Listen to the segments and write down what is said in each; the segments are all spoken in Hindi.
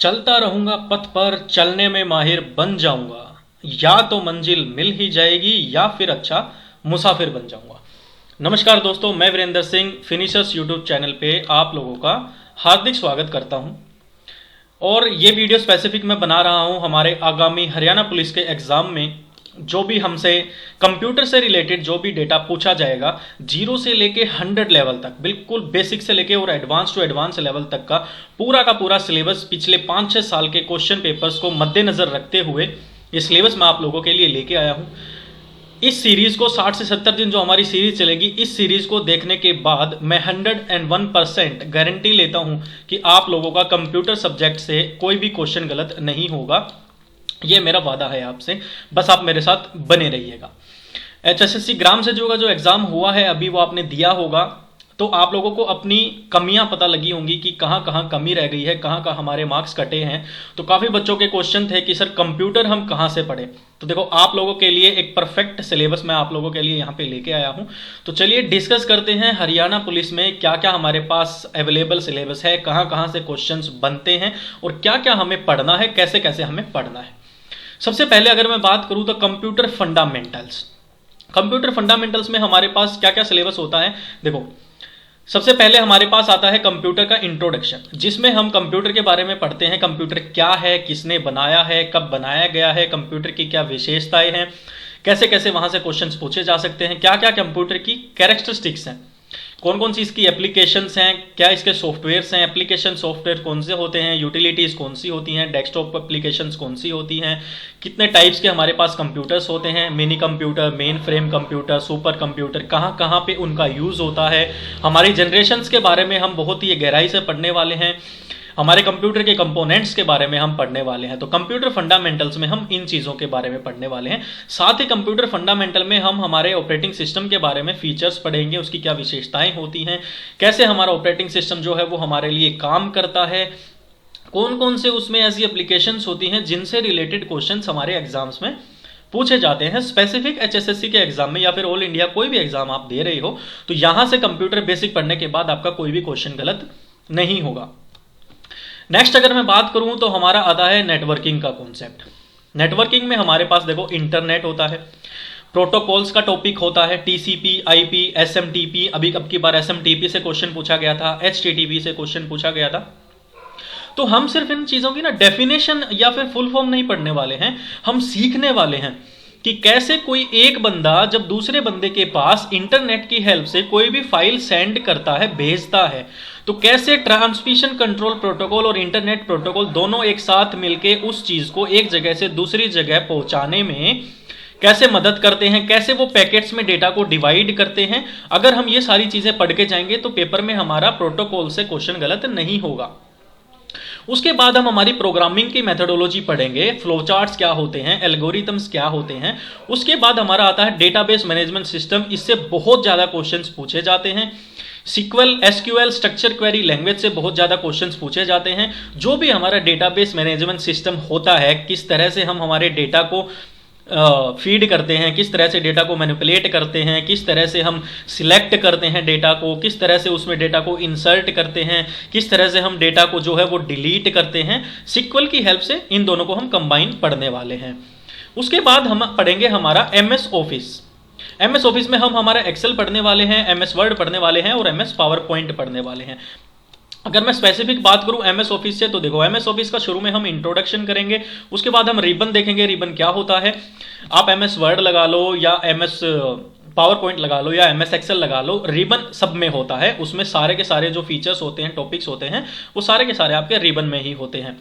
चलता रहूंगा पथ पर, चलने में माहिर बन जाऊंगा। या तो मंजिल मिल ही जाएगी या फिर अच्छा मुसाफिर बन जाऊंगा। नमस्कार दोस्तों, मैं Virendra Singh finishers YouTube channel पे आप लोगों का हार्दिक स्वागत करता हूं। और ये वीडियो स्पेसिफिक मैं बना रहा हूं हमारे आगामी हरियाणा पुलिस के एग्जाम में जो भी हमसे कंप्यूटर से रिलेटेड जो भी डेटा पूछा जाएगा, 0 से लेके 100 लेवल तक, बिल्कुल बेसिक से लेके और एडवांस टू एडवांस लेवल तक का पूरा सिलेबस पिछले 5-6 साल के क्वेश्चन पेपर्स को मद्देनजर रखते हुए ये सिलेबस मैं आप लोगों के लिए लेके आया हूं। इस सीरीज को 60 से 70 दिन जो हमारी सीरीज चलेगी, इस सीरीज को देखने के बाद मैं 101% गारंटी लेता हूं कि आप लोगों का कंप्यूटर सब्जेक्ट से कोई भी क्वेश्चन गलत नहीं होगा। ये मेरा वादा है आपसे, बस आप मेरे साथ बने रहिएगा। HSSC ग्राम सचिव का जो एग्जाम हुआ है अभी, वो आपने दिया होगा, तो आप लोगों को अपनी कमियां पता लगी होंगी कि कहां कहां कमी रह गई है, कहां कहां हमारे मार्क्स कटे हैं। तो काफी बच्चों के क्वेश्चन थे कि सर कंप्यूटर हम कहां से पढ़ें। तो देखो, आप लोगों के लिए एक परफेक्ट सिलेबस मैं आप लोगों के लिए यहाँ पे लेके आया हूँ। तो चलिए डिस्कस करते हैं हरियाणा पुलिस में क्या क्या हमारे पास अवेलेबल सिलेबस है, कहां कहां से क्वेश्चन बनते हैं और क्या क्या हमें पढ़ना है, कैसे कैसे हमें पढ़ना है। सबसे पहले अगर मैं बात करूं तो कंप्यूटर फंडामेंटल्स में हमारे पास क्या क्या सिलेबस होता है। देखो, सबसे पहले हमारे पास आता है कंप्यूटर का इंट्रोडक्शन, जिसमें हम कंप्यूटर के बारे में पढ़ते हैं। कंप्यूटर क्या है, किसने बनाया है, कब बनाया गया है, कंप्यूटर की क्या विशेषताएं हैं, कैसे कैसे वहां से क्वेश्चंस पूछे जा सकते हैं, क्या क्या कंप्यूटर की कैरेक्टरिस्टिक्स हैं, कौन कौन सी इसकी एप्लीकेशंस हैं, क्या इसके सॉफ्टवेयर्स हैं, एप्लीकेशन सॉफ्टवेयर कौन से होते हैं, यूटिलिटीज कौन सी होती हैं, डेस्कटॉप एप्लीकेशंस कौन सी होती हैं, कितने टाइप्स के हमारे पास कंप्यूटर्स होते हैं, mini computer, main frame computer, super computer, कहाँ कहाँ पे उनका यूज़ होता है। हमारी जनरेशन्स के बारे में हम बहुत ही गहराई से पढ़ने वाले हैं। हमारे कंप्यूटर के कंपोनेंट्स के बारे में हम पढ़ने वाले हैं। तो कंप्यूटर फंडामेंटल्स में हम इन चीज़ों के बारे में पढ़ने वाले हैं। साथ ही कंप्यूटर फंडामेंटल में हम हमारे ऑपरेटिंग सिस्टम के बारे में फीचर्स पढ़ेंगे, उसकी क्या विशेषताएं होती हैं, कैसे हमारा ऑपरेटिंग सिस्टम जो है वो हमारे लिए काम करता है, कौन कौन से उसमें ऐसी एप्लीकेशंस होती हैं जिनसे रिलेटेड क्वेश्चन हमारे एग्जाम्स में पूछे जाते हैं। स्पेसिफिक HSSC के एग्जाम में या फिर ऑल इंडिया कोई भी एग्जाम आप दे रहे हो तो यहां से कंप्यूटर बेसिक पढ़ने के बाद आपका कोई भी क्वेश्चन गलत नहीं होगा। नेक्स्ट अगर मैं बात करूं तो हमारा आता है नेटवर्किंग का कॉन्सेप्ट। नेटवर्किंग में हमारे पास देखो इंटरनेट होता है, प्रोटोकॉल्स का टॉपिक होता है, TCP, IP, SMTP, अभी अब की बार SMTP से क्वेश्चन पूछा गया था, HTTP से क्वेश्चन पूछा गया था। तो हम सिर्फ इन चीजों की ना डेफिनेशन या फिर फुल फॉर्म नहीं पढ़ने वाले हैं, हम सीखने वाले हैं कि कैसे कोई एक बंदा जब दूसरे बंदे के पास इंटरनेट की हेल्प से कोई भी फाइल सेंड करता है, भेजता है, तो कैसे ट्रांसमिशन कंट्रोल प्रोटोकॉल और इंटरनेट प्रोटोकॉल दोनों एक साथ मिलके उस चीज को एक जगह से दूसरी जगह पहुंचाने में कैसे मदद करते हैं, कैसे वो पैकेट्स में डेटा को डिवाइड करते हैं। अगर हम ये सारी चीजें पढ़ के जाएंगे तो पेपर में हमारा प्रोटोकॉल से क्वेश्चन गलत नहीं होगा। उसके बाद हम हमारी प्रोग्रामिंग की मेथोडोलॉजी पढ़ेंगे, फ्लो चार्ट्स क्या होते हैं, एल्गोरिथम्स क्या होते हैं। उसके बाद हमारा आता है डेटाबेस मैनेजमेंट सिस्टम, इससे बहुत ज्यादा क्वेश्चंस पूछे जाते हैं। SQL, SQL structure query language से बहुत ज्यादा क्वेश्चंस पूछे जाते हैं। जो भी हमारा डेटाबेस मैनेजमेंट सिस्टम होता है, किस तरह से हम हमारे डेटा को फीड करते हैं, किस तरह से डेटा को मैनिपुलेट करते हैं, किस तरह से हम सिलेक्ट करते हैं डेटा को, किस तरह से उसमें डेटा को इंसर्ट करते हैं, किस तरह से हम डेटा को जो है वो डिलीट करते हैं, SQL की हेल्प से इन दोनों को हम कंबाइन पढ़ने वाले हैं। उसके बाद हम पढ़ेंगे हमारा MS ऑफिस में हम हमारा एक्सेल पढ़ने वाले हैं, MS वर्ड पढ़ने वाले हैं और MS पावर पॉइंट पढ़ने वाले हैं। अगर मैं स्पेसिफिक बात करूं MS ऑफिस से, तो देखो MS ऑफिस का शुरू में हम इंट्रोडक्शन करेंगे, उसके बाद हम रिबन देखेंगे, रिबन क्या होता है। आप MS वर्ड लगा लो या MS पावर पॉइंट लगा लो या MS एक्सेल लगा लो, रिबन सब में होता है। उसमें सारे के सारे जो फीचर्स होते हैं, टॉपिक्स होते हैं, वो सारे के सारे आपके रिबन में ही होते हैं।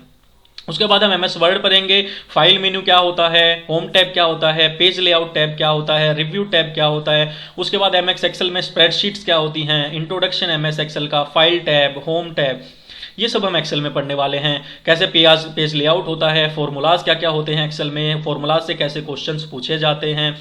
उसके बाद हम MS वर्ड पढ़ेंगे, फाइल मेन्यू क्या होता है, होम टैब क्या होता है, पेज लेआउट टैब क्या होता है, रिव्यू टैब क्या होता है। उसके बाद MS एक्सेल में स्प्रेडशीट्स क्या होती हैं, इंट्रोडक्शन MS एक्सेल का, फाइल टैब, होम टैब, ये सब हम एक्सेल में पढ़ने वाले हैं। कैसे पेज लेआउट होता है, फॉर्मूलाज क्या क्या होते हैं एक्सेल में, फॉर्मूलाज से कैसे क्वेश्चंस पूछे जाते हैं।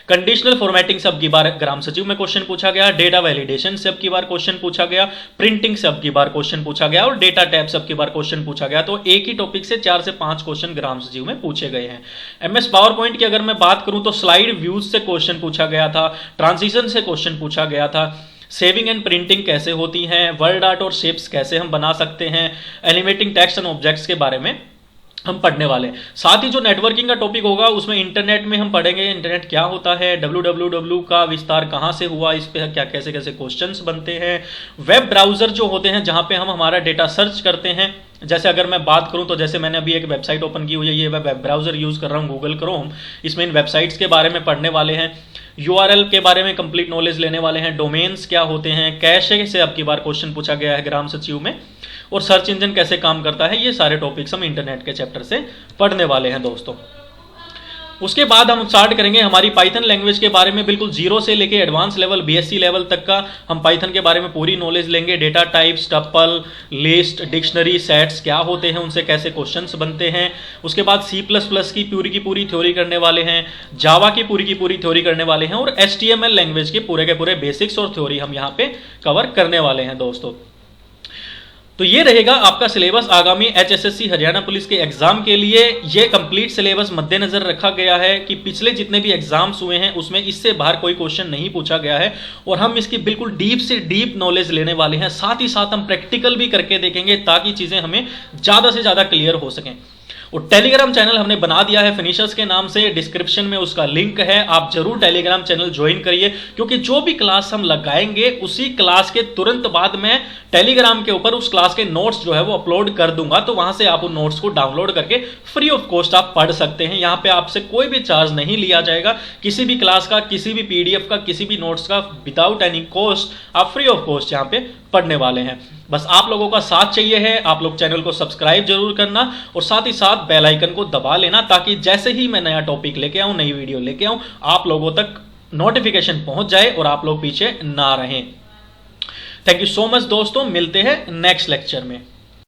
कंडीशनल फॉर्मेटिंग से अब की बार ग्राम सचिव में क्वेश्चन पूछा गया, डेटा वैलिडेशन से अब की बार क्वेश्चन पूछा गया, प्रिंटिंग से अब की बार क्वेश्चन पूछा गया और डेटा टैब से अब की बार क्वेश्चन पूछा गया। तो एक ही टॉपिक से 4 से 5 क्वेश्चन ग्राम सचिव में पूछे गए हैं। MS पावर पॉइंट की अगर मैं बात करूं तो स्लाइड व्यूज से क्वेश्चन पूछा गया था, ट्रांजिशन से क्वेश्चन पूछा गया था, सेविंग एंड प्रिंटिंग कैसे होती हैं, वर्ड आर्ट और शेप्स कैसे हम बना सकते हैं, एनिमेटिंग टेक्स्ट एंड ऑब्जेक्ट्स के बारे में हम पढ़ने वाले हैं। साथ ही जो नेटवर्किंग का टॉपिक होगा उसमें इंटरनेट में हम पढ़ेंगे इंटरनेट क्या होता है, www का विस्तार कहाँ से हुआ, इस पे क्या कैसे कैसे क्वेश्चंस बनते हैं, वेब ब्राउजर जो होते हैं जहाँ पे हम हमारा डेटा सर्च करते हैं। जैसे अगर मैं बात करूं तो जैसे मैंने अभी एक वेबसाइट ओपन की हुई है, ये वेब ब्राउजर यूज कर रहा हूँ गूगल क्रोम, इसमें इन वेबसाइट्स के बारे में पढ़ने वाले हैं, यूआरएल के बारे में कंप्लीट नॉलेज लेने वाले हैं, डोमेन्स क्या होते हैं, कैशे से अब की बार क्वेश्चन पूछा गया है ग्राम सचिव में, और सर्च इंजन कैसे काम करता है, ये सारे टॉपिक्स हम इंटरनेट के चैप्टर से पढ़ने वाले हैं दोस्तों। उसके बाद हम स्टार्ट करेंगे हमारी पाइथन लैंग्वेज के बारे में, बिल्कुल जीरो से लेके एडवांस लेवल बीएससी लेवल तक का हम पाइथन के बारे में पूरी नॉलेज लेंगे। Data types, tuple, list, dictionary, sets क्या होते हैं, उनसे कैसे क्वेश्चंस बनते हैं। उसके बाद C++ की पूरी थ्योरी करने वाले हैं, जावा की पूरी थ्योरी करने वाले हैं, और HTML लैंग्वेज के पूरे बेसिक्स और थ्योरी हम यहाँ पे कवर करने वाले हैं दोस्तों। तो ये रहेगा आपका सिलेबस आगामी HSSC हरियाणा पुलिस के एग्जाम के लिए। ये कंप्लीट सिलेबस मद्देनजर रखा गया है कि पिछले जितने भी एग्जाम्स हुए हैं उसमें इससे बाहर कोई क्वेश्चन नहीं पूछा गया है, और हम इसकी बिल्कुल डीप से डीप नॉलेज लेने वाले हैं। साथ ही साथ हम प्रैक्टिकल भी करके देखेंगे ताकि चीजें हमें ज्यादा से ज्यादा क्लियर हो सकें। और टेलीग्राम चैनल हमने बना दिया है फिनिशर्स के नाम से, डिस्क्रिप्शन में उसका लिंक है, आप जरूर टेलीग्राम चैनल ज्वाइन करिए, क्योंकि जो भी क्लास हम लगाएंगे उसी क्लास के तुरंत बाद में टेलीग्राम के ऊपर उस क्लास के नोट्स जो है वो अपलोड कर दूंगा, तो वहां से आप उन नोट्स को डाउनलोड करके फ्री ऑफ कॉस्ट आप पढ़ सकते हैं। यहाँ पे आपसे कोई भी चार्ज नहीं लिया जाएगा, किसी भी क्लास का, किसी भी PDF का, किसी भी नोट्स का, विदाउट एनी कॉस्ट आप फ्री ऑफ कॉस्ट यहाँ पे पढ़ने वाले हैं। बस आप लोगों का साथ चाहिए है, आप लोग चैनल को सब्सक्राइब जरूर करना और साथ ही साथ बेल आइकन को दबा लेना, ताकि जैसे ही मैं नया टॉपिक लेके आऊं, नई वीडियो लेके आऊं, आप लोगों तक नोटिफिकेशन पहुंच जाए और आप लोग पीछे ना रहें। थैंक यू सो मच दोस्तों, मिलते हैं नेक्स्ट लेक्चर में।